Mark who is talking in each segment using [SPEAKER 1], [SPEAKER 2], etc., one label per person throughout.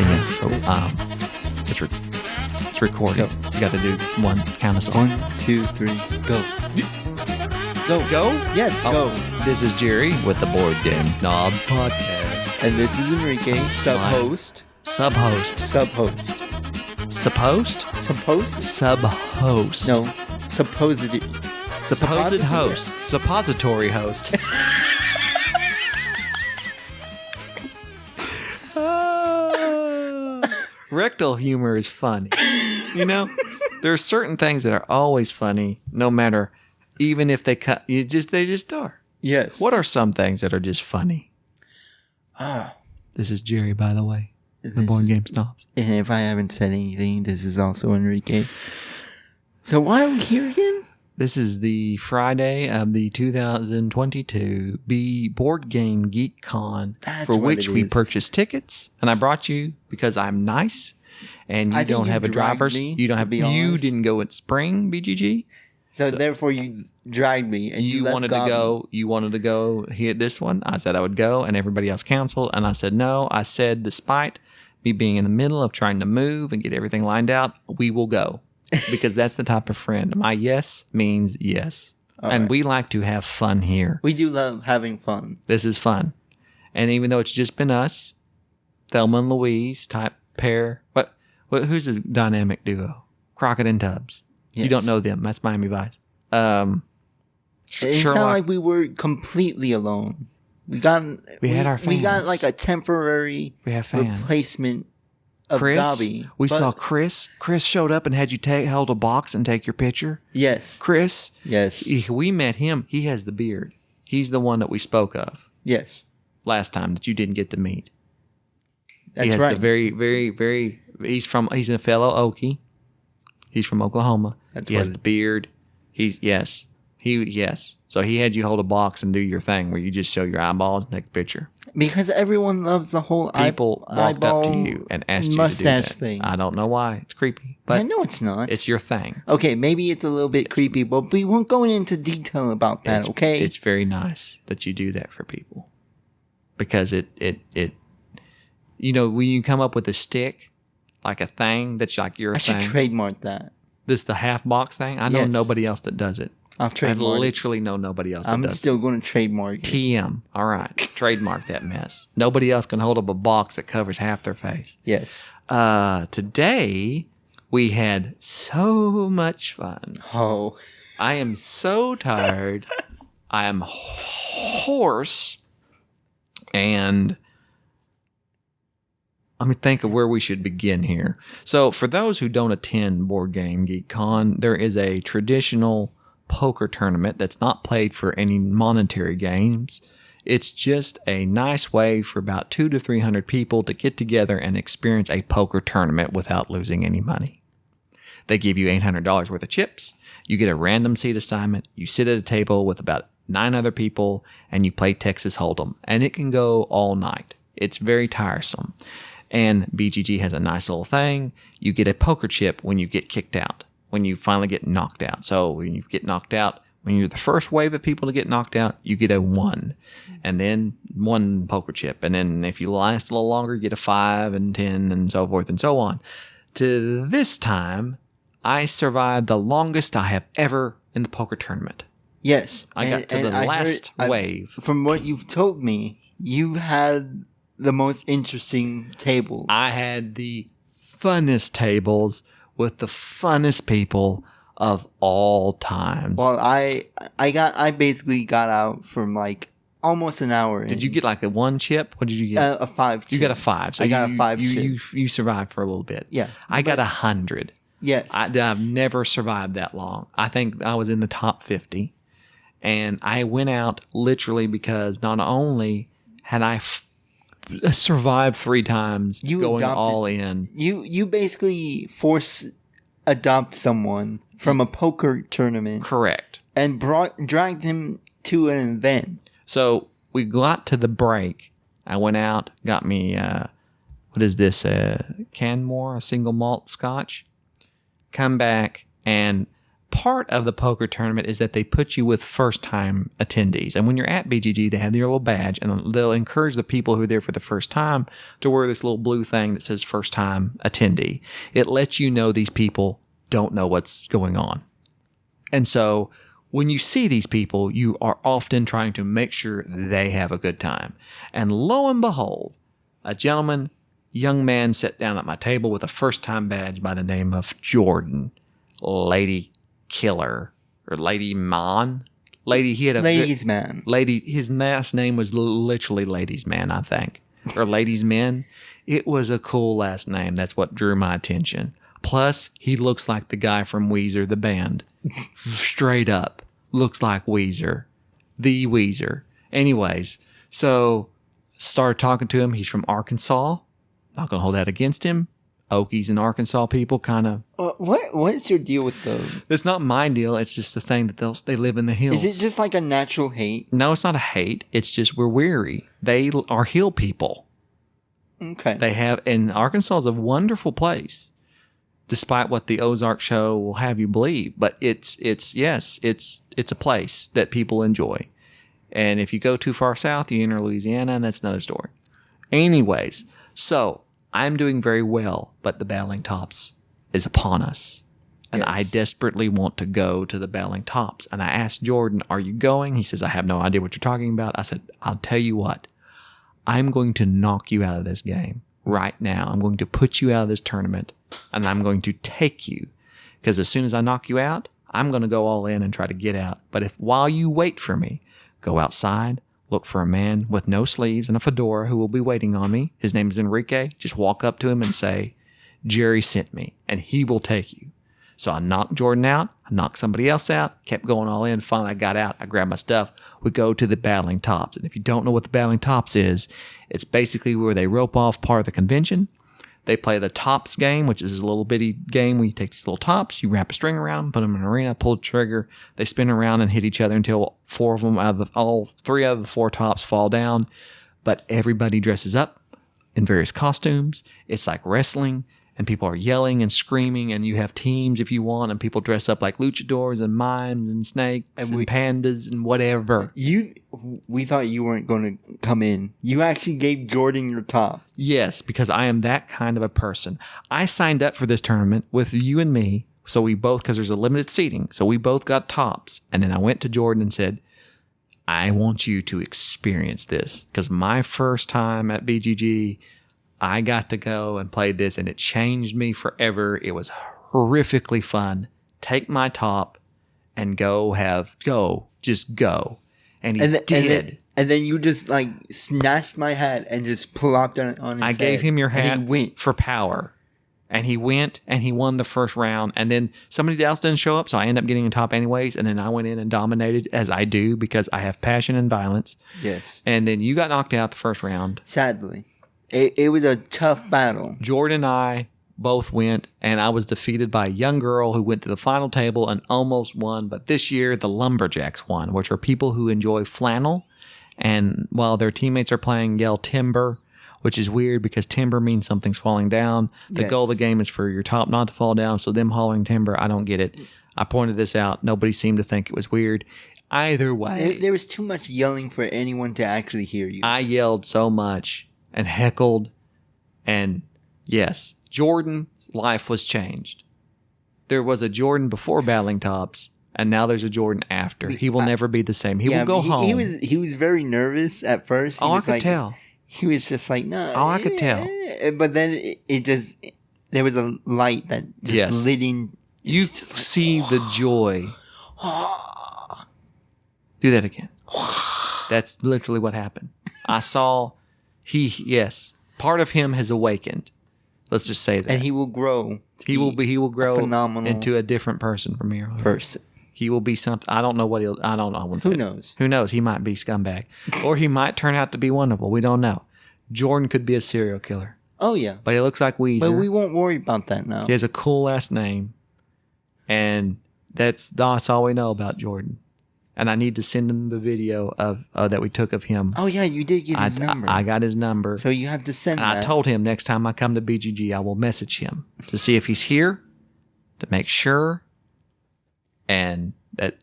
[SPEAKER 1] Yeah. So it's recording.
[SPEAKER 2] So-
[SPEAKER 1] you got to do one. Count us on.
[SPEAKER 2] 1, 2, 3, go.
[SPEAKER 1] Go.
[SPEAKER 2] Yes,
[SPEAKER 1] Oh,
[SPEAKER 2] go.
[SPEAKER 1] This is Jerry with the Board Games Knob podcast.
[SPEAKER 2] And this is Enrique,
[SPEAKER 1] I'm
[SPEAKER 2] sub-host.
[SPEAKER 1] Sub-host.
[SPEAKER 2] Sub-host.
[SPEAKER 1] Supposed?
[SPEAKER 2] Supposed?
[SPEAKER 1] Sub-host.
[SPEAKER 2] No. Supposed.
[SPEAKER 1] Supposed host. Suppository host. Rectal humor is funny. You know, there are certain things that are always funny, no matter, even if they cut, they just are.
[SPEAKER 2] Yes.
[SPEAKER 1] What are some things that are just funny?
[SPEAKER 2] Ah.
[SPEAKER 1] This is Jerry, by the way, the
[SPEAKER 2] This
[SPEAKER 1] Board
[SPEAKER 2] is-
[SPEAKER 1] Game Snobs.
[SPEAKER 2] And if I haven't said anything, this is also Enrique. So why are we here again?
[SPEAKER 1] This is the Friday of the 2022 Board Game Geek Con,
[SPEAKER 2] That's
[SPEAKER 1] for
[SPEAKER 2] what
[SPEAKER 1] which
[SPEAKER 2] it
[SPEAKER 1] we
[SPEAKER 2] is.
[SPEAKER 1] purchased tickets, and I brought you because I'm nice, and
[SPEAKER 2] I
[SPEAKER 1] you
[SPEAKER 2] think
[SPEAKER 1] don't
[SPEAKER 2] you
[SPEAKER 1] have a
[SPEAKER 2] dragged
[SPEAKER 1] driver's.
[SPEAKER 2] me,
[SPEAKER 1] You don't
[SPEAKER 2] to
[SPEAKER 1] have.
[SPEAKER 2] be
[SPEAKER 1] You
[SPEAKER 2] honest.
[SPEAKER 1] didn't go at Spring BGG.
[SPEAKER 2] So therefore you dragged me and you left
[SPEAKER 1] wanted to
[SPEAKER 2] Gobby.
[SPEAKER 1] go. You wanted to go here. This one. I said I would go, and everybody else canceled, and I said no. I said despite me being in the middle of trying to move and get everything lined out, we will go because that's the type of friend. My yes means yes. And
[SPEAKER 2] right.
[SPEAKER 1] we like to have fun here.
[SPEAKER 2] We do love having fun.
[SPEAKER 1] This is fun. And even though it's just been us, Thelma and Louise type pair. Who's a dynamic duo? Crockett and Tubbs. You
[SPEAKER 2] Yes.
[SPEAKER 1] don't know them. That's Miami Vice.
[SPEAKER 2] It's
[SPEAKER 1] Sherlock.
[SPEAKER 2] not like we were completely alone. We
[SPEAKER 1] had our
[SPEAKER 2] We got
[SPEAKER 1] fans.
[SPEAKER 2] like a temporary
[SPEAKER 1] We have fans.
[SPEAKER 2] replacement of
[SPEAKER 1] Chris,
[SPEAKER 2] Gobby.
[SPEAKER 1] we
[SPEAKER 2] but-
[SPEAKER 1] saw Chris. Chris showed up and had you hold a box and take your picture.
[SPEAKER 2] Yes.
[SPEAKER 1] Chris,
[SPEAKER 2] Yes.
[SPEAKER 1] we met him. He has the beard. He's the one that we spoke of
[SPEAKER 2] Yes.
[SPEAKER 1] last time that you didn't get to meet.
[SPEAKER 2] That's
[SPEAKER 1] He has
[SPEAKER 2] right.
[SPEAKER 1] the very, very, very. He's a fellow Okie. He's from Oklahoma.
[SPEAKER 2] That's
[SPEAKER 1] He has
[SPEAKER 2] what
[SPEAKER 1] the beard. Yes. So he had you hold a box and do your thing where you just show your eyeballs and take a picture.
[SPEAKER 2] Because everyone loves the whole
[SPEAKER 1] People walked up to
[SPEAKER 2] eyeball
[SPEAKER 1] you and asked you to do
[SPEAKER 2] mustache
[SPEAKER 1] that.
[SPEAKER 2] thing.
[SPEAKER 1] I don't know why. It's creepy,
[SPEAKER 2] I
[SPEAKER 1] but
[SPEAKER 2] know it's not.
[SPEAKER 1] it's your thing.
[SPEAKER 2] Okay, maybe it's a little bit creepy, but we won't go into detail about that, okay?
[SPEAKER 1] It's very nice that you do that for people because it when you come up with a stick, like a thing that's like your
[SPEAKER 2] I should
[SPEAKER 1] thing.
[SPEAKER 2] trademark that.
[SPEAKER 1] This the half box thing. I know
[SPEAKER 2] Yes.
[SPEAKER 1] nobody else that does it.
[SPEAKER 2] I'll
[SPEAKER 1] I
[SPEAKER 2] trademark it.
[SPEAKER 1] literally know nobody else that
[SPEAKER 2] I'm
[SPEAKER 1] does
[SPEAKER 2] still going to trademark it.
[SPEAKER 1] TM. All right. Trademark that mess. Nobody else can hold up a box that covers half their face.
[SPEAKER 2] Yes.
[SPEAKER 1] Today, we had so much fun.
[SPEAKER 2] Oh.
[SPEAKER 1] I am so tired. I am hoarse. And let me think of where we should begin here. So, for those who don't attend Board Game Geek Con, there is a traditional poker tournament that's not played for any monetary gains. It's just a nice way for about 200 to 300 people to get together and experience a poker tournament without losing any money. They give you $800 worth of chips. You get a random seat assignment. You sit at a table with about 9 other people and you play Texas Hold'em. And it can go all night. It's very tiresome. And BGG has a nice little thing. You get a poker chip when you get kicked out, when you finally get knocked out. So when you get knocked out, when you're the first wave of people to get knocked out, you get a 1. And then 1 poker chip. And then if you last a little longer, you get a 5 and 10 and so forth and so on. To this time, I survived the longest I have ever in the poker tournament.
[SPEAKER 2] Yes.
[SPEAKER 1] I got to the last wave.
[SPEAKER 2] From what you've told me, you had the most interesting tables.
[SPEAKER 1] I had the funnest tables with the funnest people of all times.
[SPEAKER 2] Well, I basically got out from like almost an hour.
[SPEAKER 1] Did you get like a 1 chip? What did you get?
[SPEAKER 2] a 5 chip.
[SPEAKER 1] You got a 5. So
[SPEAKER 2] I got a 5 chip.
[SPEAKER 1] You survived for a little bit.
[SPEAKER 2] Yeah.
[SPEAKER 1] I got 100.
[SPEAKER 2] Yes.
[SPEAKER 1] I've never survived that long. I think I was in the top 50. And I went out literally because not only had I survived 3 times going all in.
[SPEAKER 2] You basically adopt someone from a poker tournament.
[SPEAKER 1] Correct.
[SPEAKER 2] And dragged him to an event.
[SPEAKER 1] So we got to the break. I went out, got me, what is this, Canmore, a single malt scotch. Come back, and part of the poker tournament is that they put you with first-time attendees. And when you're at BGG, they have your little badge, and they'll encourage the people who are there for the first time to wear this little blue thing that says first-time attendee. It lets you know these people don't know what's going on. And so when you see these people, you are often trying to make sure they have a good time. And lo and behold, a young man sat down at my table with a first-time badge by the name of Jordan, Lady Killer, or Lady Man.
[SPEAKER 2] Ladies Man.
[SPEAKER 1] His last name was literally Ladies Man, I think. Or Ladies Men. It was a cool last name. That's what drew my attention. Plus, he looks like the guy from Weezer, the band. Straight up. Looks like Weezer. The Weezer. Anyways, so started talking to him. He's from Arkansas. Not going to hold that against him. Okies and Arkansas people kind of...
[SPEAKER 2] What's your deal with those?
[SPEAKER 1] It's not my deal. It's just the thing that they live in the hills.
[SPEAKER 2] Is it just like a natural hate?
[SPEAKER 1] No, it's not a hate. It's just we're weary. They are hill people.
[SPEAKER 2] Okay.
[SPEAKER 1] They have... And Arkansas is a wonderful place, despite what the Ozark show will have you believe. But it's a place that people enjoy. And if you go too far south, you enter Louisiana, and that's another story. Anyways, so... I'm doing very well, but the battling tops is upon us. And
[SPEAKER 2] Yes.
[SPEAKER 1] I desperately want to go to the battling tops. And I asked Jordan, are you going? He says, I have no idea what you're talking about. I said, I'll tell you what. I'm going to knock you out of this game right now. I'm going to put you out of this tournament, and I'm going to take you. Because as soon as I knock you out, I'm going to go all in and try to get out. But if while you wait for me, go outside, look for a man with no sleeves and a fedora who will be waiting on me. His name is Enrique. Just walk up to him and say, Jerry sent me, and he will take you. So I knocked Jordan out. I knocked somebody else out. Kept going all in. Finally, I got out. I grabbed my stuff. We go to the battling tops. And if you don't know what the battling tops is, it's basically where they rope off part of the convention. They play the tops game, which is a little bitty game where you take these little tops, you wrap a string around them, put them in an arena, pull the trigger, they spin around and hit each other until all three out of the four tops fall down. But everybody dresses up in various costumes. It's like wrestling, and people are yelling and screaming, and you have teams if you want, and people dress up like luchadors and mimes and snakes and pandas and whatever.
[SPEAKER 2] We thought you weren't going to come in. You actually gave Jordan your top.
[SPEAKER 1] Yes, because I am that kind of a person. I signed up for this tournament with you and me, so we both, because there's a limited seating, so we both got tops. And then I went to Jordan and said, I want you to experience this, because my first time at BGG, I got to go and play this, and it changed me forever. It was horrifically fun. Take my top and just go. And he did.
[SPEAKER 2] And then you just like snatched my hat and just plopped on his head.
[SPEAKER 1] I gave him your hat
[SPEAKER 2] and he went.
[SPEAKER 1] for power. And he went and he won the first round. And then somebody else didn't show up, so I ended up getting a top anyways. And then I went in and dominated, as I do, because I have passion and violence.
[SPEAKER 2] Yes.
[SPEAKER 1] And then you got knocked out the first round.
[SPEAKER 2] Sadly. It was a tough battle.
[SPEAKER 1] Jordan and I both went, and I was defeated by a young girl who went to the final table and almost won. But this year, the Lumberjacks won, which are people who enjoy flannel. And while their teammates are playing, yell timber, which is weird because timber means something's falling down. The goal of the game is for your top not to fall down. So them hauling timber, I don't get it. I pointed this out. Nobody seemed to think it was weird. Either way.
[SPEAKER 2] There was too much yelling for anyone to actually hear you.
[SPEAKER 1] I yelled so much and heckled. And yes, Jordan's life was changed. There was a Jordan before battling tops, and now there's a Jordan after. He will never be the same. He will go home.
[SPEAKER 2] He was very nervous at first.
[SPEAKER 1] I could tell.
[SPEAKER 2] He was just like, no.
[SPEAKER 1] Oh, I could tell.
[SPEAKER 2] But then there was a light that just lit in.
[SPEAKER 1] You see the joy. Do that again. That's literally what happened. I saw part of him has awakened. Let's just say that.
[SPEAKER 2] And he will grow.
[SPEAKER 1] He will grow
[SPEAKER 2] phenomenal
[SPEAKER 1] into a different person from here on.
[SPEAKER 2] Person.
[SPEAKER 1] He will be something. I don't know what he'll. I don't know.
[SPEAKER 2] Who knows?
[SPEAKER 1] Who knows? He might be scumbag, or he might turn out to be wonderful. We don't know. Jordan could be a serial killer.
[SPEAKER 2] Oh yeah,
[SPEAKER 1] but he looks like Weezer.
[SPEAKER 2] But we won't worry about that now.
[SPEAKER 1] He has a cool last name, and that's all we know about Jordan. And I need to send him the video of that we took of him.
[SPEAKER 2] Oh yeah, you did get his number.
[SPEAKER 1] I got his number.
[SPEAKER 2] So you have to send that.
[SPEAKER 1] I told him next time I come to BGG, I will message him to see if he's here, to make sure. and that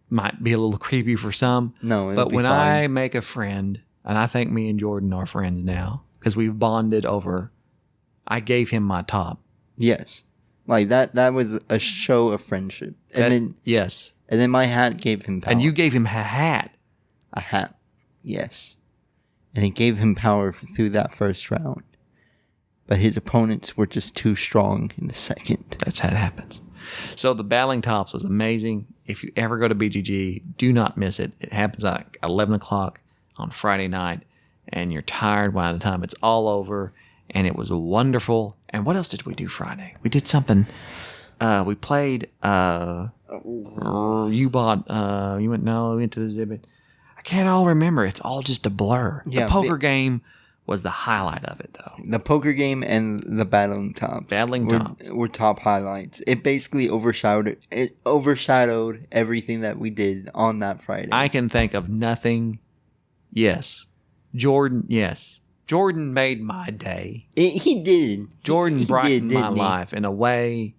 [SPEAKER 1] might be a little creepy for some.
[SPEAKER 2] No,
[SPEAKER 1] but when I make a friend, and I think me and Jordan are friends now because we've bonded over. I gave him my top.
[SPEAKER 2] Yes, like that was a show of friendship, and then my hat gave him power.
[SPEAKER 1] And you gave him a hat.
[SPEAKER 2] A hat, yes, and it gave him power through that first round. But his opponents were just too strong in the second.
[SPEAKER 1] That's how it happens. So the battling tops was amazing. If you ever go to BGG, do not miss it. It happens at 11 o'clock on Friday night, and you're tired by the time it's all over. And it was wonderful. And what else did we do Friday? We did something. We played. You bought. We went to the exhibit. I can't all remember. It's all just a blur.
[SPEAKER 2] Yeah,
[SPEAKER 1] the poker game was the highlight of it, though.
[SPEAKER 2] The poker game and the battling tops. Were top highlights. It basically overshadowed everything that we did on that Friday.
[SPEAKER 1] I can think of nothing. Yes. Jordan, yes. Jordan made my day.
[SPEAKER 2] He did.
[SPEAKER 1] Jordan brightened my life in a way.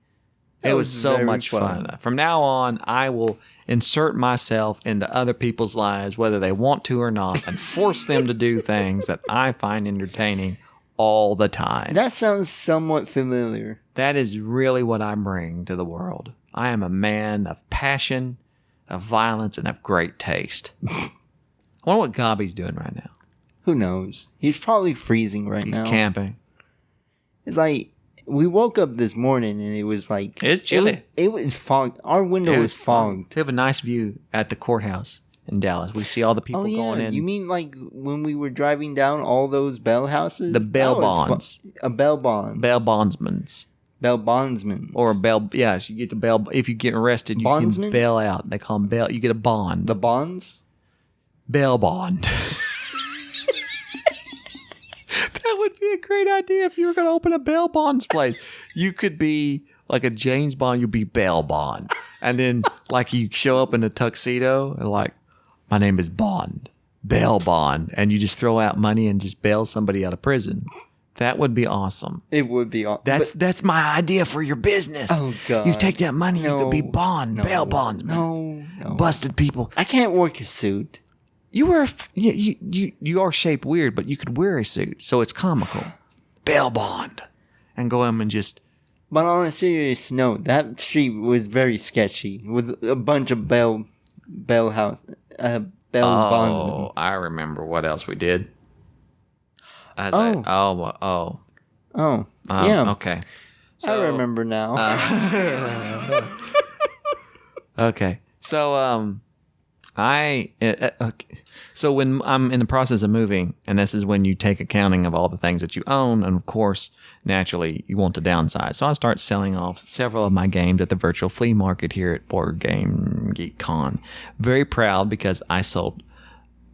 [SPEAKER 1] It was so much fun. From now on, I will insert myself into other people's lives, whether they want to or not, and force them to do things that I find entertaining all the time.
[SPEAKER 2] That sounds somewhat familiar.
[SPEAKER 1] That is really what I bring to the world. I am a man of passion, of violence, and of great taste. I wonder what Gabi's doing right now.
[SPEAKER 2] Who knows? He's probably freezing right now.
[SPEAKER 1] He's camping.
[SPEAKER 2] It's like, we woke up this morning and it was like...
[SPEAKER 1] It's chilly.
[SPEAKER 2] It was fogged. Our window was fogged.
[SPEAKER 1] We have a nice view at the courthouse in Dallas. We see all the people going in.
[SPEAKER 2] You mean like when we were driving down all those bell houses?
[SPEAKER 1] The bail bonds.
[SPEAKER 2] A bail bond.
[SPEAKER 1] Bail bondsmans.
[SPEAKER 2] Bail bondsman.
[SPEAKER 1] Or a bail... Yes, you get the bail... If you get arrested, you can bail out. They call them bail... You get a bond.
[SPEAKER 2] The bonds?
[SPEAKER 1] Bail bond. That would be a great idea if you were going to open a bail bonds place. You could be like a James Bond, you'd be bail bond. And then like you show up in a tuxedo and like, my name is Bond, bail bond. And you just throw out money and just bail somebody out of prison. That would be awesome.
[SPEAKER 2] It would be awesome.
[SPEAKER 1] That's my idea for your business.
[SPEAKER 2] Oh, God.
[SPEAKER 1] You take that money, you could be bail bondsman.
[SPEAKER 2] No.
[SPEAKER 1] Busted people.
[SPEAKER 2] I can't work a suit.
[SPEAKER 1] You are shaped weird, but you could wear a suit, so it's comical. Bail bond, and go in and just.
[SPEAKER 2] But on a serious note, that street was very sketchy with a bunch of bail bondsmen.
[SPEAKER 1] I remember what else we did.
[SPEAKER 2] Yeah.
[SPEAKER 1] Okay.
[SPEAKER 2] So, I remember now.
[SPEAKER 1] Okay. So So when I'm in the process of moving, and this is when you take accounting of all the things that you own, and of course, naturally, you want to downsize. So I start selling off several of my games at the virtual flea market here at Board Game Geek Con. Very proud because I sold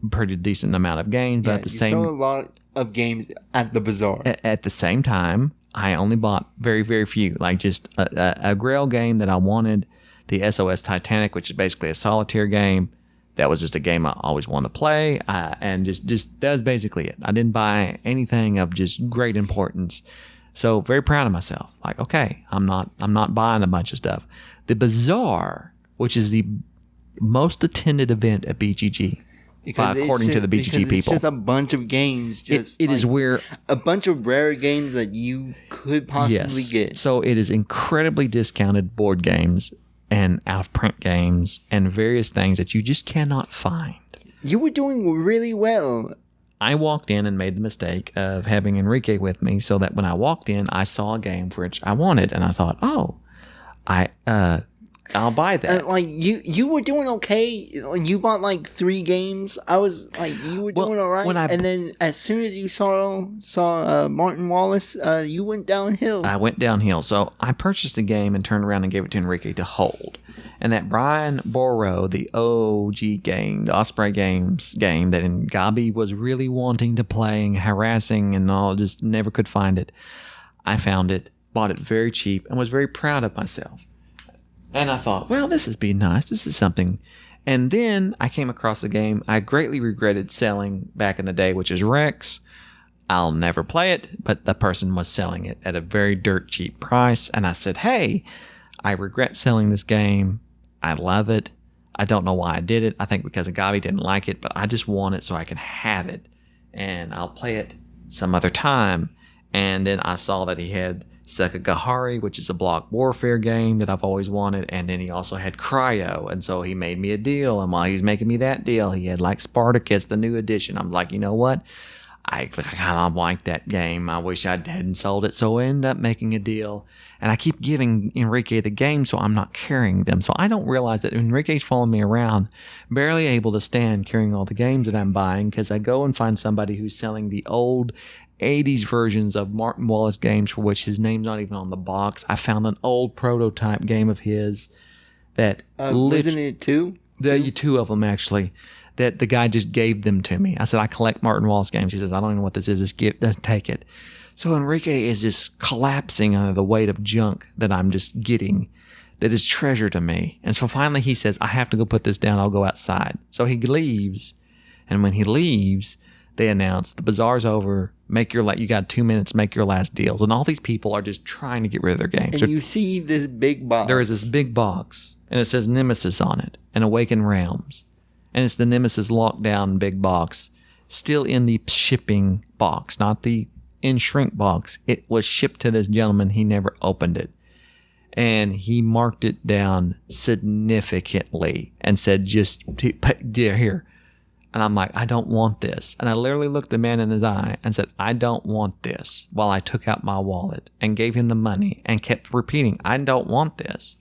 [SPEAKER 1] a pretty decent amount of games, but at the same
[SPEAKER 2] sold a lot of games at the bazaar.
[SPEAKER 1] At the same time, I only bought very, very few, like just a Grail game that I wanted, the SOS Titanic, which is basically a solitaire game. That was just a game I always wanted to play, and just that was basically it. I didn't buy anything of just great importance, so very proud of myself. Like, okay, I'm not buying a bunch of stuff. The Bazaar, which is the most attended event at BGG, according to the BGG people,
[SPEAKER 2] it's just a bunch of games.
[SPEAKER 1] It is where
[SPEAKER 2] a bunch of rare games that you could possibly get.
[SPEAKER 1] So it is incredibly discounted board games and out-of-print games and various things that you just cannot find.
[SPEAKER 2] You were doing really well.
[SPEAKER 1] I walked in and made the mistake of having Enrique with me so that when I walked in, I saw a game which I wanted, and I thought, I'll buy that.
[SPEAKER 2] Like you were doing okay. You bought like 3 games. I was like, you were doing all right. And then as soon as you saw Martin Wallace, you went downhill.
[SPEAKER 1] I went downhill. So I purchased a game and turned around and gave it to Enrique to hold. And that Brian Boro, the OG game, the Osprey Games game that Gabi was really wanting to play and harassing and all, just never could find it. I found it, bought it very cheap, and was very proud of myself. And I thought, well, this would be nice. This is something. And then I came across a game I greatly regretted selling back in the day, which is Rex. I'll never play it, but the person was selling it at a very dirt cheap price. And I said, hey, I regret selling this game. I love it. I don't know why I did it. I think because Agabi didn't like it, but I just want it so I can have it. And I'll play it some other time. And then I saw that he had Sekigahara, which is a block warfare game that I've always wanted. And then he also had Cryo. And so he made me a deal. And while he was making me that deal, he had like Spartacus, the new edition. I'm like, you know what? I kind of like that game. I wish I hadn't sold it. So I ended up making a deal. And I keep giving Enrique the game, so I'm not carrying them. So I don't realize that Enrique's following me around, barely able to stand carrying all the games that I'm buying, because I go and find somebody who's selling the old 80s versions of Martin Wallace games for which his name's not even on the box. I found an old prototype game of his that...
[SPEAKER 2] wasn't it two?
[SPEAKER 1] Two of them, actually. That the guy just gave them to me. I said, I collect Martin Wallace games. He says, I don't even know what this is. Just take it. So Enrique is just collapsing under the weight of junk that I'm just getting that is treasure to me. And so finally he says, I have to go put this down. I'll go outside. So he leaves. And when he leaves, they announce the bazaar's over. You got 2 minutes, make your last deals. And all these people are just trying to get rid of their games.
[SPEAKER 2] And you see this big box.
[SPEAKER 1] There is this big box, and it says Nemesis on it and Awakened Realms. And it's the Nemesis lockdown big box, still in the shipping box, not the in shrink box. It was shipped to this gentleman. He never opened it. And he marked it down significantly and said, just here. And I'm like, I don't want this. And I literally looked the man in his eye and said, I don't want this, while I took out my wallet and gave him the money and kept repeating, I don't want this.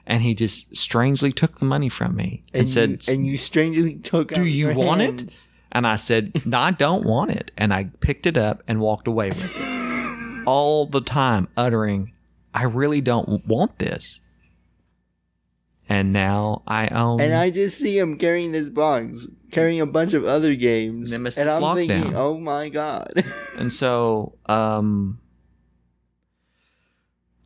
[SPEAKER 1] And he just strangely took the money from me and said,
[SPEAKER 2] and you strangely took
[SPEAKER 1] do you want it? And I said, no, I don't want it. And I picked it up and walked away with it. All the time uttering, I really don't want this. And now I own...
[SPEAKER 2] And I just see him carrying this box, carrying a bunch of other games.
[SPEAKER 1] Nemesis
[SPEAKER 2] and I'm
[SPEAKER 1] Lockdown.
[SPEAKER 2] Thinking, oh my God.
[SPEAKER 1] And so...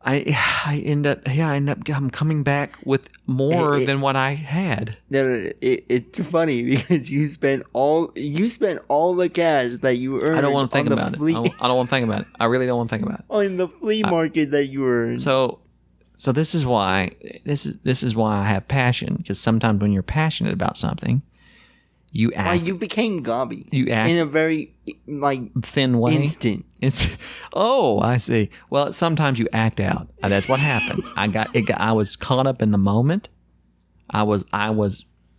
[SPEAKER 1] I end up I'm coming back with more than what I had.
[SPEAKER 2] No, it's funny because you spent all the cash that you earned.
[SPEAKER 1] I don't want to think about it. I don't want to think about it. I really don't want to think about it.
[SPEAKER 2] On the flea market that you earned.
[SPEAKER 1] So this is why I have passion, because sometimes when you're passionate about something, you act.
[SPEAKER 2] Like you became gobby.
[SPEAKER 1] You act
[SPEAKER 2] in a very
[SPEAKER 1] thin way.
[SPEAKER 2] Instant.
[SPEAKER 1] I see. Well, sometimes you act out. That's what happened. I was caught up in the moment. I was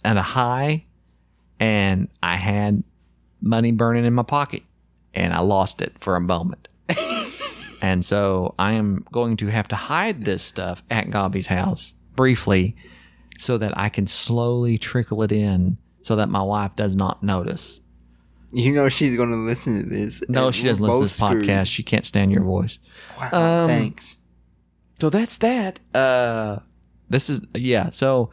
[SPEAKER 1] at a high, and I had money burning in my pocket, and I lost it for a moment. And so I am going to have to hide this stuff at Gobby's house briefly, so that I can slowly trickle it in, so that my wife does not notice.
[SPEAKER 2] You know she's going to listen to this.
[SPEAKER 1] No, she doesn't listen to this podcast. She can't stand your voice.
[SPEAKER 2] Wow, thanks.
[SPEAKER 1] So that's that. So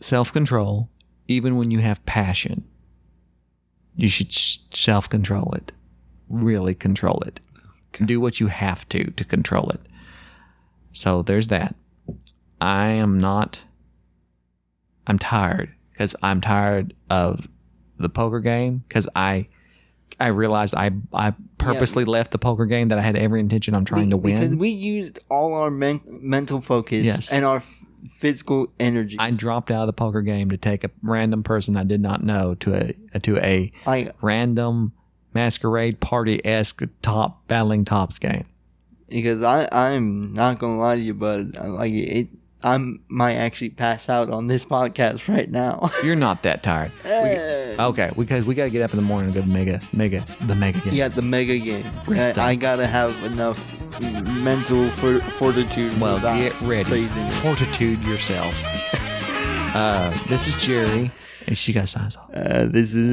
[SPEAKER 1] self-control, even when you have passion, you should self-control it. Really control it. Okay. Do what you have to control it. So there's that. I'm tired. Because I'm tired of the poker game. Because I realized I purposely left the poker game that I had every intention on trying to win.
[SPEAKER 2] Because we used all our mental focus and our physical energy.
[SPEAKER 1] I dropped out of the poker game to take a random person I did not know to a random masquerade party-esque battling tops game.
[SPEAKER 2] Because I'm not going to lie to you, but I might actually pass out on this podcast right now.
[SPEAKER 1] You're not that tired. Okay, because we got to get up in the morning and go to the mega game.
[SPEAKER 2] Yeah, the mega game. I got to have enough mental fortitude.
[SPEAKER 1] Well, get ready. Craziness. Fortitude yourself. This is Jerry, and she got signs off.
[SPEAKER 2] This is